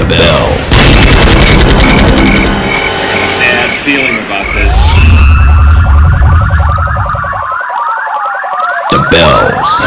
bells. Bad feeling about this. The bells.com.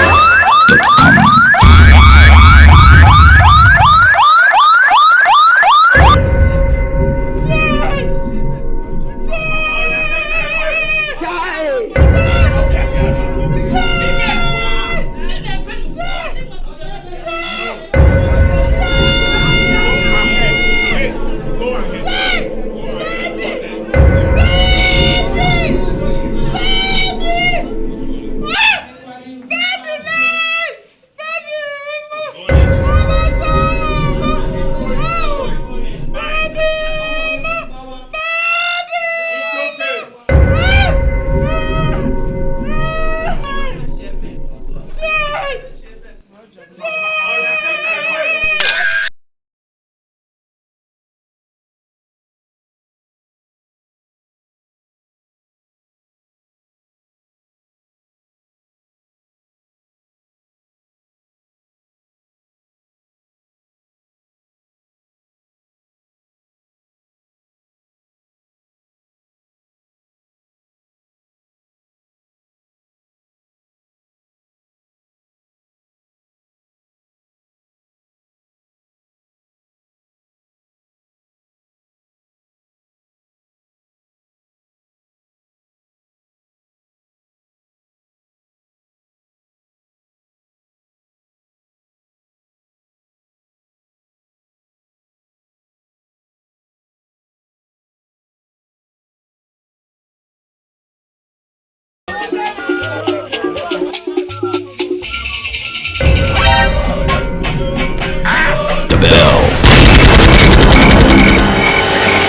The bells.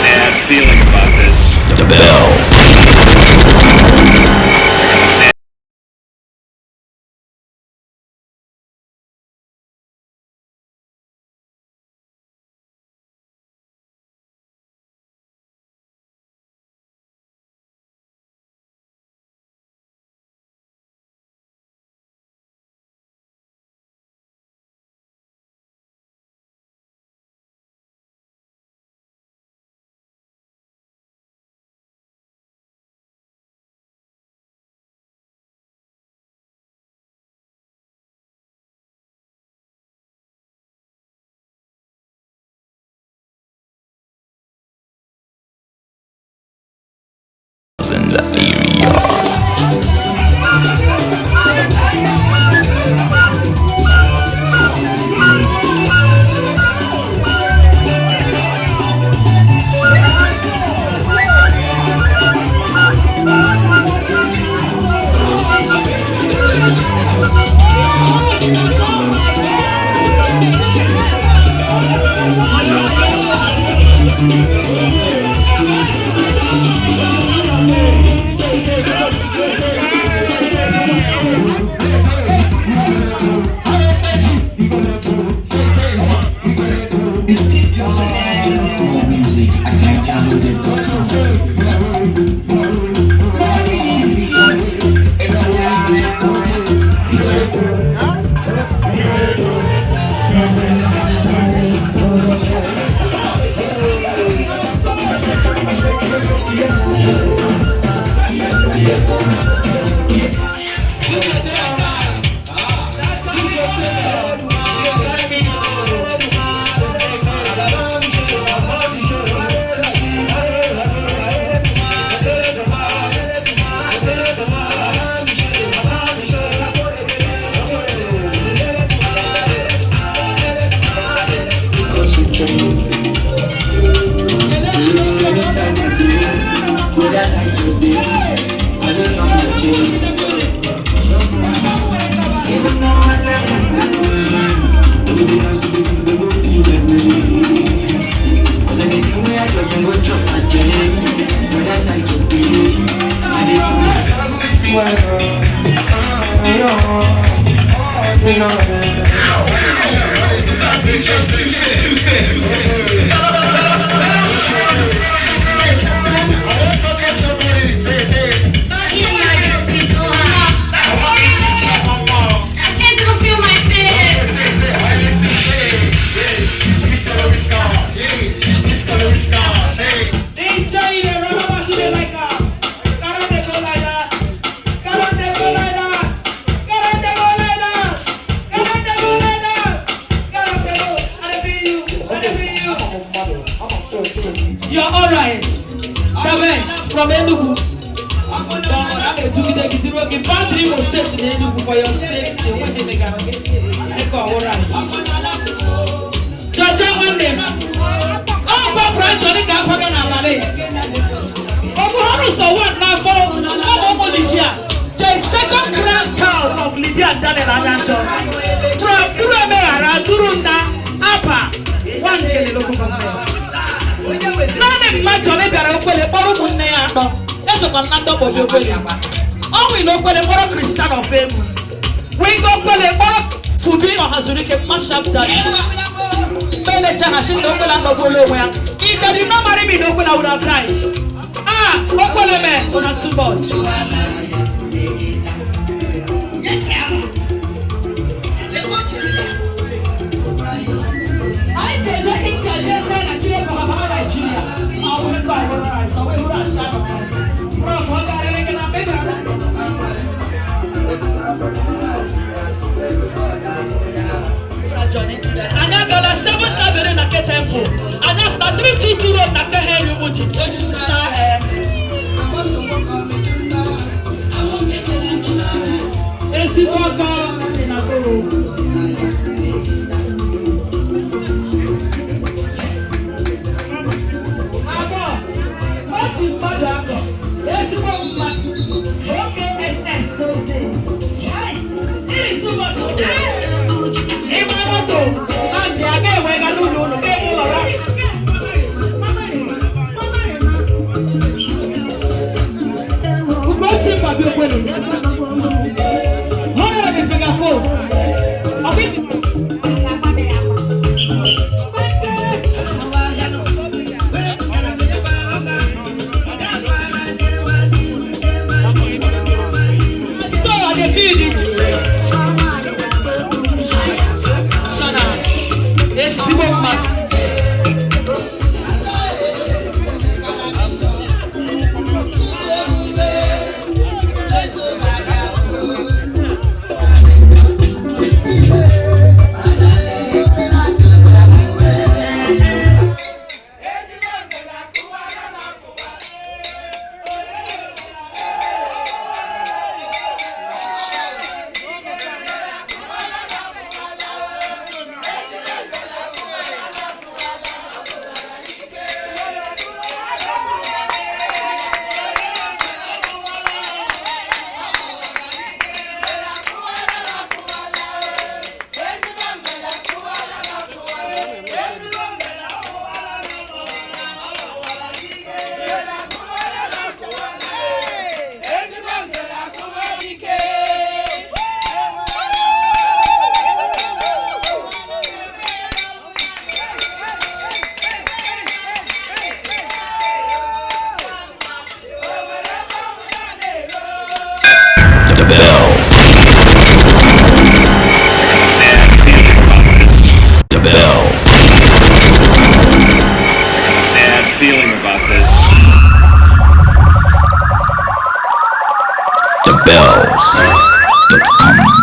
Bad feeling about this. The bells. In the area. More music at Who said? You're alright. The best from Enugu. I'm a two-day battery will stay in Enugu for your safety. Alright. Jaja one name. Oh, Papa, Johnny Capagan and Malay. Oh, the one now for Lydia. The second grandchild of Lydia and Daniel Adanto. From Durame, Durunda, Apa, one day local government. None my Johnny Garofele, or Munea. That's a man of your way. Oh, we know for the more Christian of him. We go for the more Fubi or Hazurike must have done. Benecha has seen the land of Bologna. If they did not marry me, no one I would have cried. Ah, Okoleme, on too much. I did not think I did Nigeria for Nigeria. I will go right. So we will have Bro, what are you going to make? And I got a 7,000 in a temple. And that's the 322 road that can hear you. feeling about this. The bells.